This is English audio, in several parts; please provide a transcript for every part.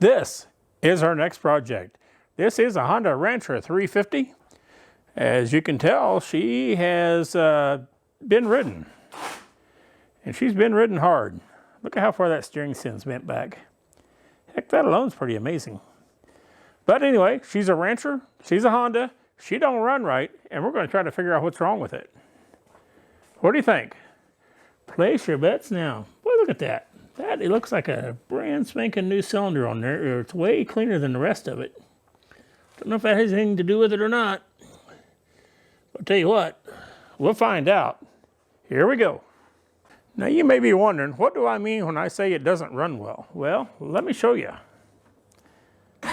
This is our next project. This is a Honda Rancher 350. As you can tell, she has been ridden. And she's been ridden hard. Look at how far that steering cin's bent back. Heck, that alone's pretty amazing. But anyway, she's a Rancher, she's a Honda, she don't run right, and we're going to try to figure out what's wrong with it. What do you think? Place your bets now. Boy, look at that. It looks like a brand spanking new cylinder on there. It's way cleaner than the rest of it. Don't know if that has anything to do with it or not. I'll tell you what, we'll find out. Here we go. Now you may be wondering, what do I mean when I say it doesn't run well? Well, let me show you. It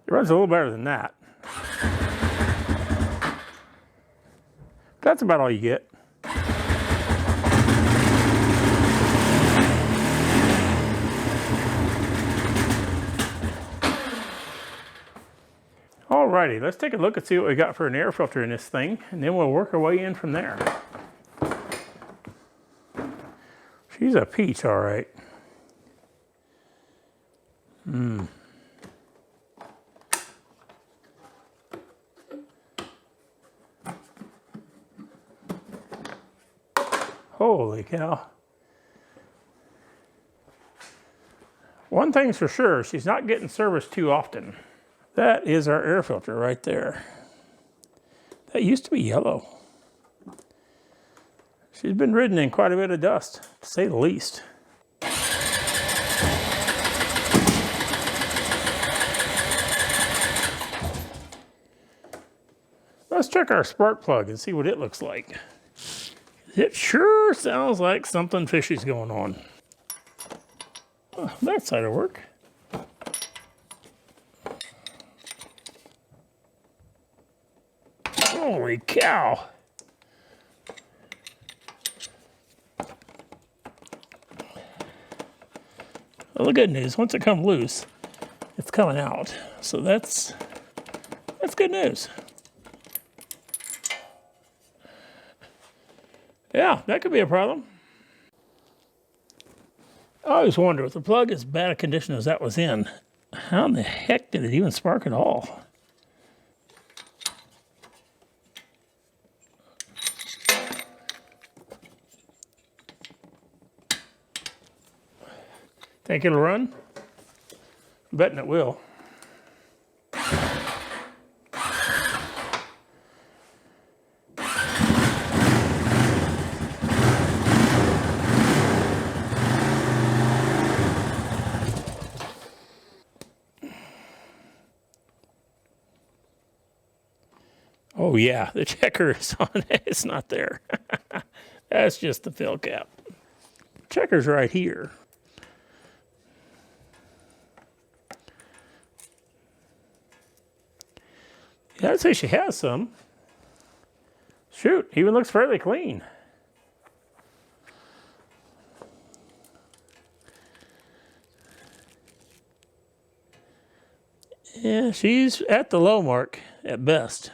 runs a little better than that. That's about all you get. Alrighty, let's take a look and see what we got for an air filter in this thing, and then we'll work our way in from there. She's a peach, all right. Holy cow. One thing's for sure, she's not getting serviced too often. That is our air filter right there. That used to be yellow. She's been ridden in quite a bit of dust, to say the least. Let's check our spark plug and see what it looks like. It sure sounds like something fishy's going on. Oh, that side will work. Holy cow. Well, the good news, once it comes loose, it's coming out. So that's good news. Yeah, that could be a problem. I always wonder, if the plug is bad a condition as that was in, how in the heck did it even spark at all? Think it'll run? I'm betting it will. Oh yeah, the checker is on it. It's not there. That's just the fill cap. Checker's right here. Yeah, I'd say she has some. Shoot, even looks fairly clean. Yeah, she's at the low mark at best.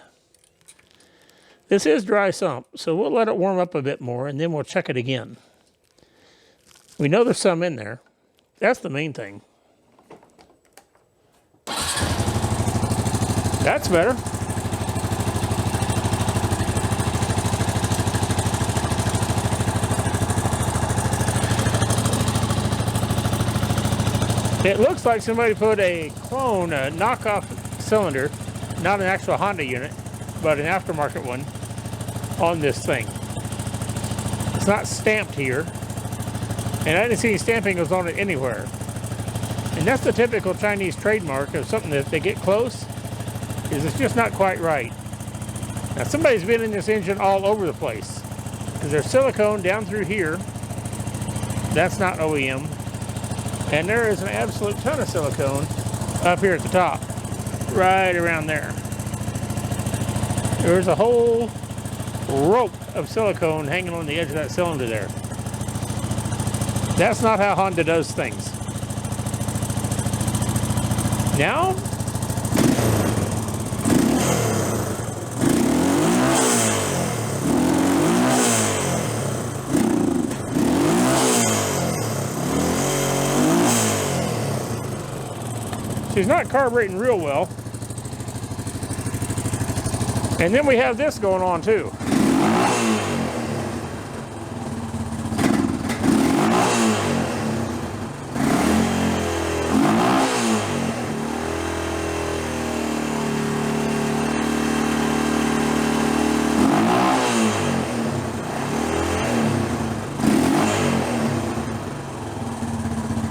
This is dry sump, so we'll let it warm up a bit more and then we'll check it again. We know there's some in there. That's the main thing. That's better. It looks like somebody put a clone, a knockoff cylinder, not an actual Honda unit, but an aftermarket one, on this thing. It's not stamped here, and I didn't see any stamping goes on it anywhere. And that's the typical Chinese trademark of something that if they get close, is it's just not quite right. Now somebody's been in this engine all over the place, because there's silicone down through here. That's not OEM. And there is an absolute ton of silicone up here at the top, right around there. There's a whole rope of silicone hanging on the edge of that cylinder there. That's not how Honda does things. Now, She's not carbureting real well. And then we have this going on too.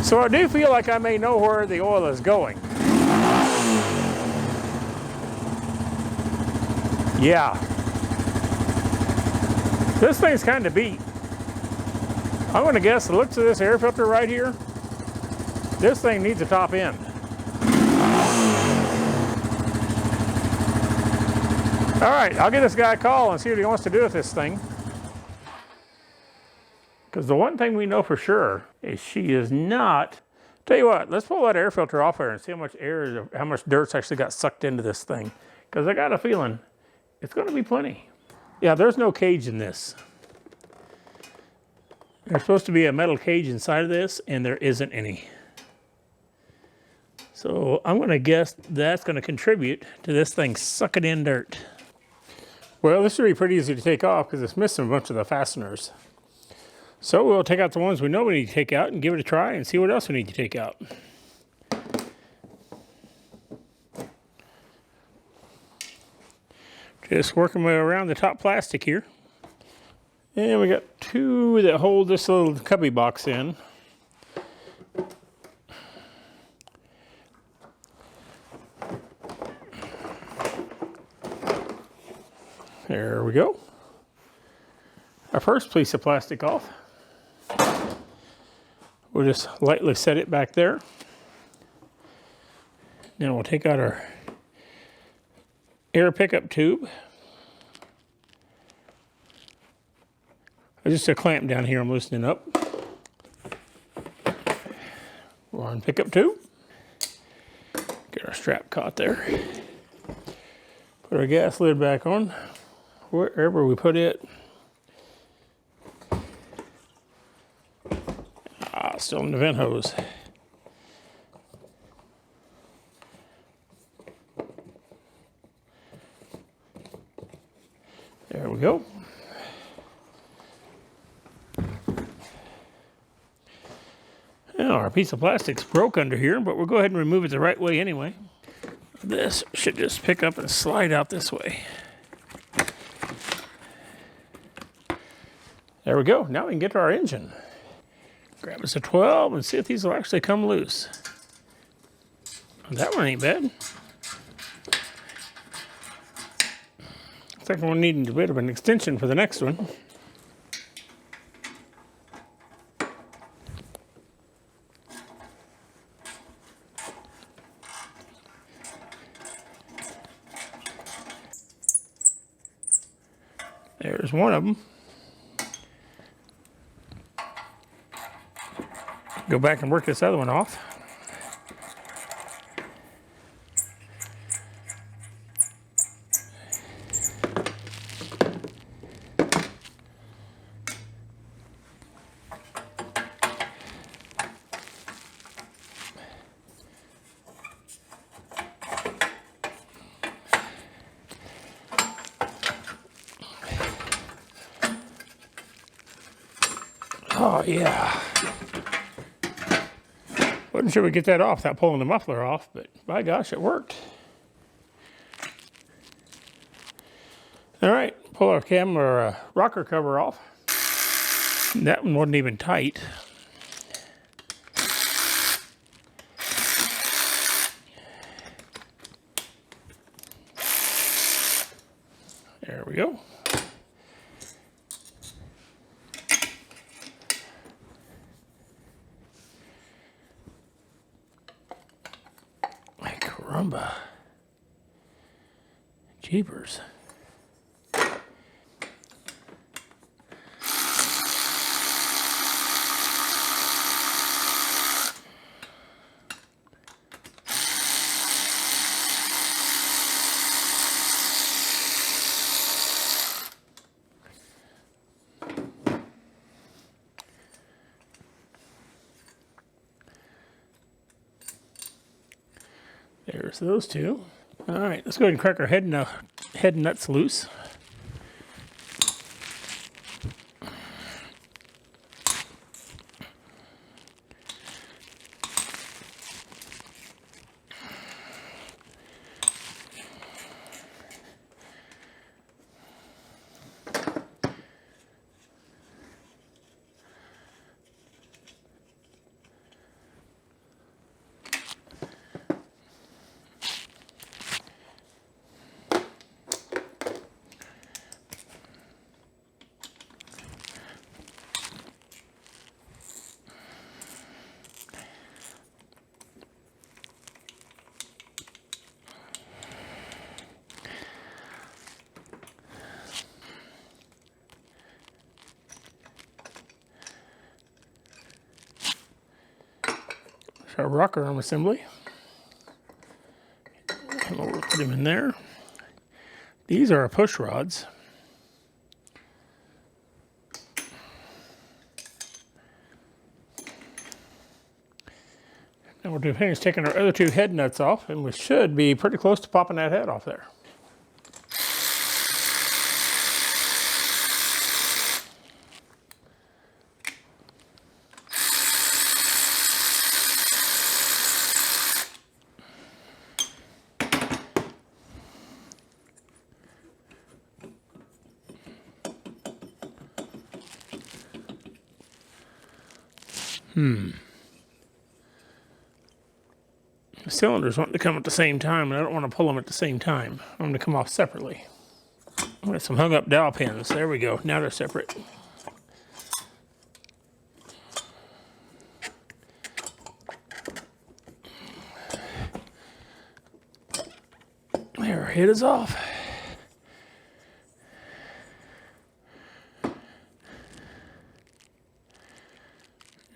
So I do feel like I may know where the oil is going. Yeah. This thing's kind of beat. I'm going to guess the looks of this air filter right here, this thing needs a top end. All right, I'll give this guy a call and see what he wants to do with this thing. Because the one thing we know for sure is she is not. Tell you what, let's pull that air filter off there and see how much air, how much dirt's actually got sucked into this thing. Because I got a feeling it's going to be plenty. Yeah, there's no cage in this. There's supposed to be a metal cage inside of this, and there isn't any. So I'm going to guess that's going to contribute to this thing sucking in dirt. Well, this should be pretty easy to take off because it's missing a bunch of the fasteners. So we'll take out the ones we know we need to take out and give it a try and see what else we need to take out. Just working my way around the top plastic here. And we got two that hold this little cubby box in. There we go. Our first piece of plastic off. We'll just lightly set it back there. Then we'll take out our air pickup tube. Just a clamp down here I'm loosening up. One pickup tube. Get our strap caught there. Put our gas lid back on, wherever we put it. Still in the vent hose. There we go. Now our piece of plastic's broke under here, but we'll go ahead and remove it the right way anyway. This should just pick up and slide out this way. There we go. Now we can get to our engine. Grab us a 12 and see if these will actually come loose. That one ain't bad. Looks like we're needing a bit of an extension for the next one. There's one of them. Go back and work this other one off. Oh yeah. Wasn't sure we'd get that off without pulling the muffler off, but by gosh, it worked. All right, pull our rocker cover off. That one wasn't even tight. There we go. Caramba. Jeepers. There's those two. All right, let's go ahead and crack our head nuts loose. Our rocker arm assembly. And we'll put them in there. These are our push rods. Now we'll do is taking our other two head nuts off, and we should be pretty close to popping that head off there. The cylinders want to come at the same time, and I don't want to pull them at the same time. I want them to come off separately. Got some hung up dowel pins. There we go. Now they're separate. There, our head is off.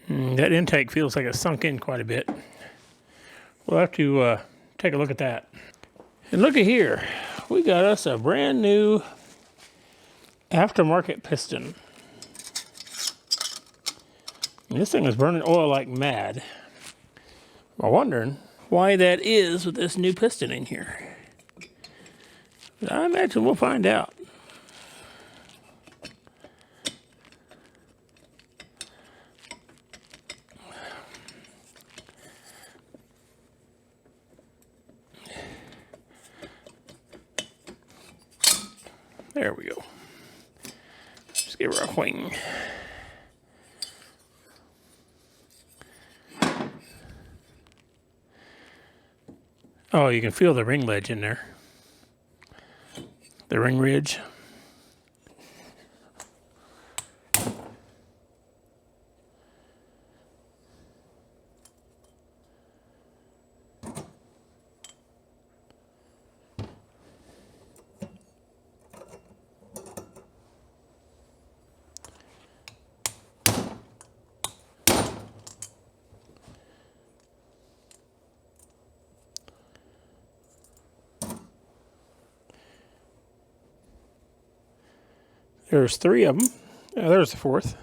That intake feels like it's sunk in quite a bit. We'll have to take a look at that. And look at here. We got us a brand new aftermarket piston. And this thing is burning oil like mad. I'm wondering why that is with this new piston in here. I imagine we'll find out. There we go. Just give her a wing. Oh, you can feel the ring ledge in there. The ring ridge. There's three of them. There's the fourth.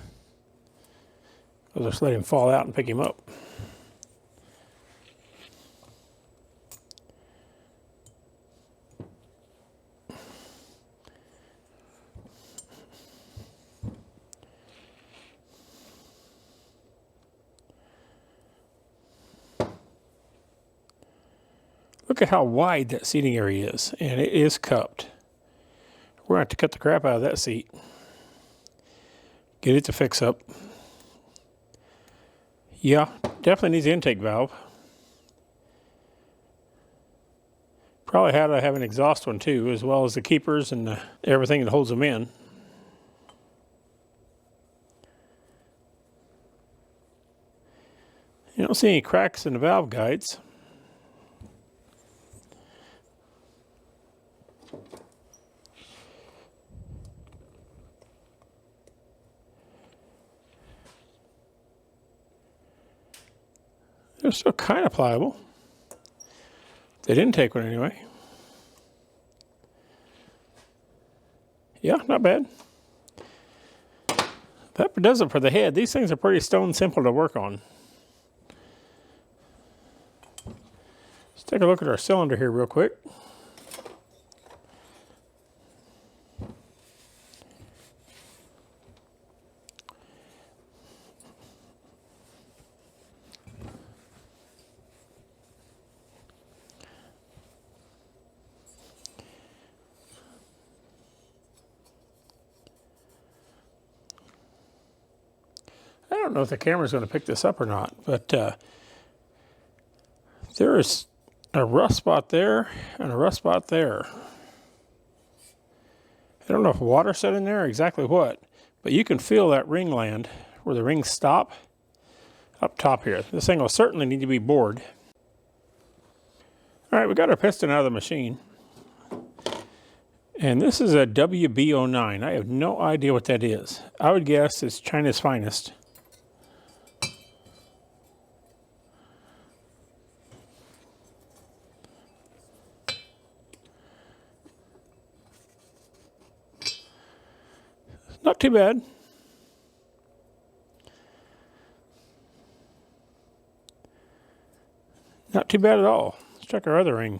I'll just let him fall out and pick him up. Look at how wide that seating area is, and it is cupped. We're going to have to cut the crap out of that seat. Get it to fix up. Yeah, definitely needs an intake valve. Probably had to have an exhaust one too, as well as the keepers and everything that holds them in. You don't see any cracks in the valve guides. They're still kind of pliable. They didn't take one anyway. Yeah, not bad. That does it for the head. These things are pretty stone simple to work on. take a look at our cylinder here real quick. I don't know if the camera's going to pick this up or not, but there is a rust spot there and a rust spot there. I don't know if water set in there or exactly what, but you can feel that ring land where the rings stop up top here. This thing will certainly need to be bored. All right, we got our piston out of the machine. And this is a WB09. I have no idea what that is. I would guess it's China's finest. Not too bad. Not too bad at all. Let's check our other ring.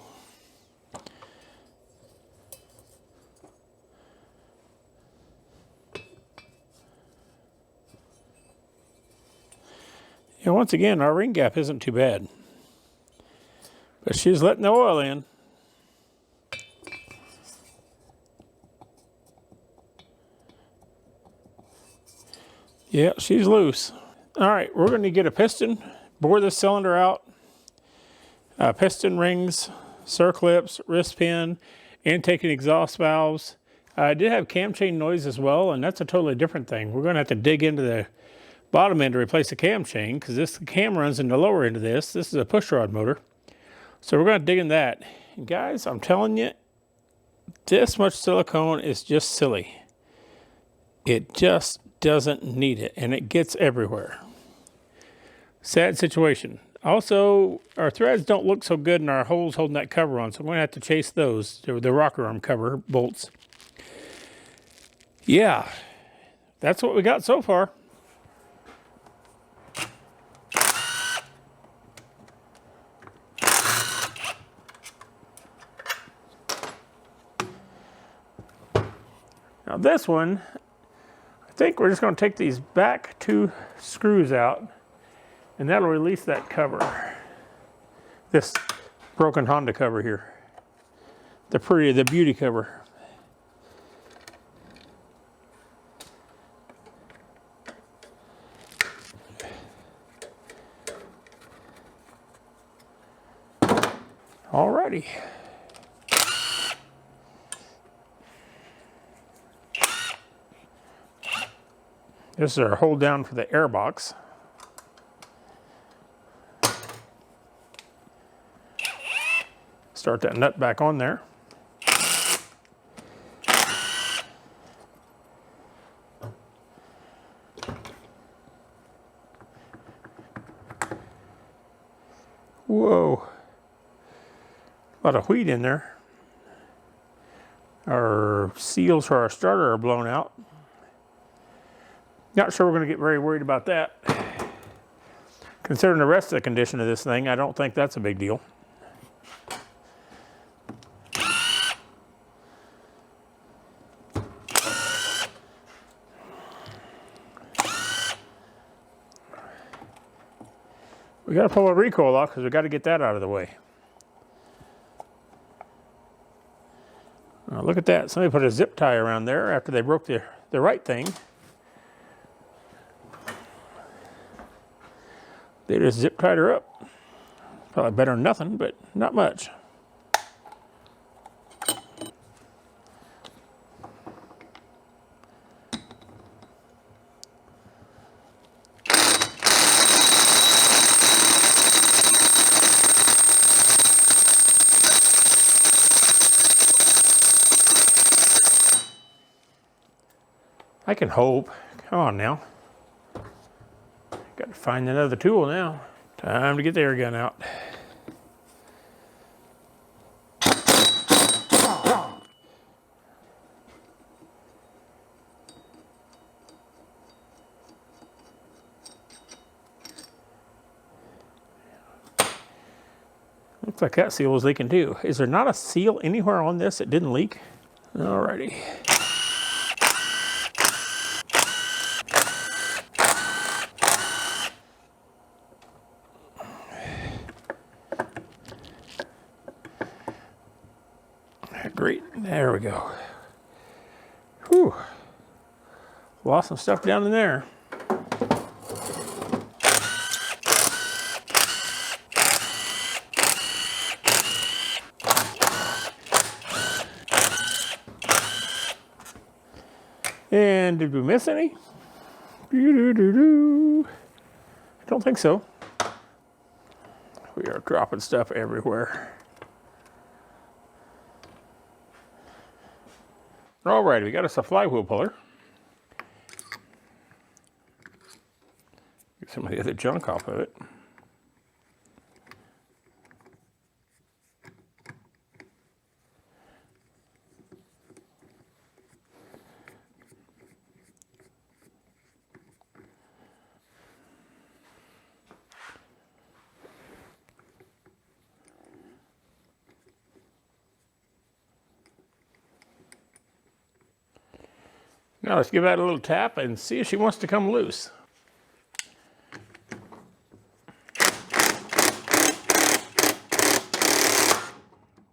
And once again, our ring gap isn't too bad. But she's letting the oil in. Yeah, she's loose. All right, we're going to get a piston, bore this cylinder out, piston rings, circlips, wrist pin, intake and exhaust valves. I did have cam chain noise as well, and that's a totally different thing. We're going to have to dig into the bottom end to replace the cam chain because this cam runs in the lower end of this. This is a push rod motor. So we're going to dig in that. And guys, I'm telling you, this much silicone is just silly. It just doesn't need it, and it gets everywhere. Sad situation. Also, our threads don't look so good in our holes holding that cover on, so I'm going to have to chase those, the rocker arm cover bolts. Yeah, that's what we got so far. Now this one, I think we're just going to take these back two screws out, and that'll release that cover. This broken Honda cover here. The beauty cover. Alrighty. This is our hold down for the air box. Start that nut back on there. Whoa. A lot of wheat in there. Our seals for our starter are blown out. Not sure we're going to get very worried about that. Considering the rest of the condition of this thing, I don't think that's a big deal. We got to pull our recoil off because we got to get that out of the way. Look at that. Somebody put a zip tie around there after they broke the right thing. They just zip tied her up. Probably better than nothing, but not much. I can hope. Come on now. Got to find another tool now. Time to get the air gun out. Looks like that seal was leaking too. Is there not a seal anywhere on this that didn't leak? Alrighty. Great, there we go. Whew. Lost some stuff down in there. And did we miss any? I don't think so. We are dropping stuff everywhere. All right, we got us a flywheel puller. Get some of the other junk off of it. Now let's give that a little tap and see if she wants to come loose.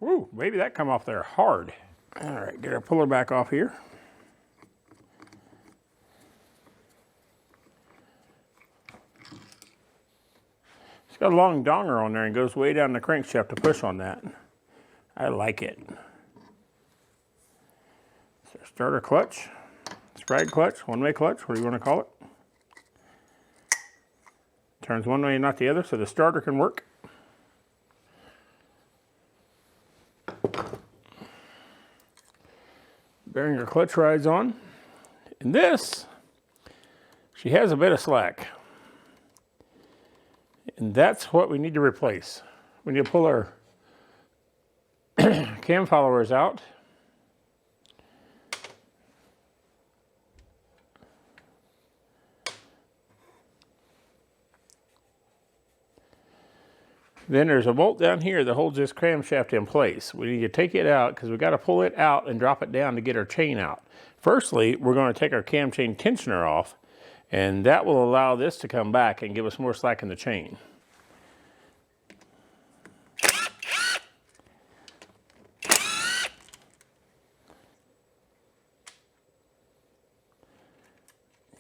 Woo, maybe that come off there hard. All right, get our puller back off here. It's got a long donger on there and goes way down the crankshaft to push on that. I like it. So starter clutch. Sprag clutch, one-way clutch, what do you want to call it? Turns one way and not the other so the starter can work. Bearing her clutch rides on. And this, she has a bit of slack. And that's what we need to replace. We need to pull our cam followers out. Then there's a bolt down here that holds this camshaft in place. We need to take it out because we've got to pull it out and drop it down to get our chain out. Firstly, we're going to take our cam chain tensioner off, and that will allow this to come back and give us more slack in the chain.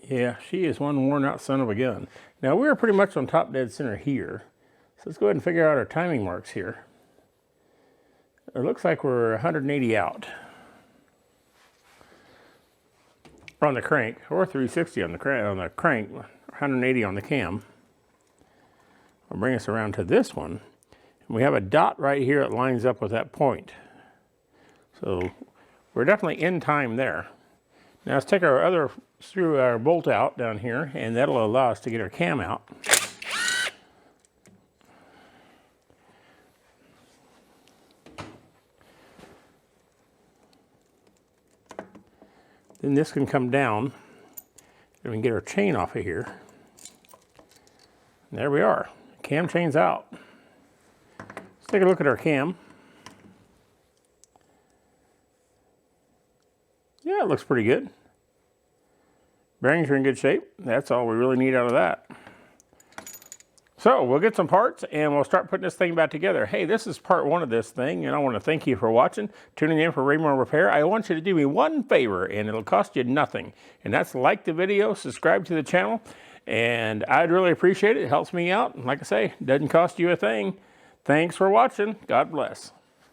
Yeah, she is one worn out son of a gun. Now we're pretty much on top dead center here. So let's go ahead and figure out our timing marks here. It looks like we're 180 out on the crank, or 360 on the crank, 180 on the cam. I'll bring us around to this one. And we have a dot right here that lines up with that point. So we're definitely in time there. Now let's take our other screw, our bolt out down here, and that'll allow us to get our cam out. Then this can come down, and we can get our chain off of here. And there we are, cam chain's out. Let's take a look at our cam. Yeah, it looks pretty good. Bearings are in good shape. That's all we really need out of that. So we'll get some parts and we'll start putting this thing back together. Hey, this is part one of this thing, and I want to thank you for watching, tuning in for Raymond Repair. I want you to do me one favor, and it'll cost you nothing, and that's like the video, subscribe to the channel, and I'd really appreciate it. It helps me out. And like I say, it doesn't cost you a thing. Thanks for watching. God bless.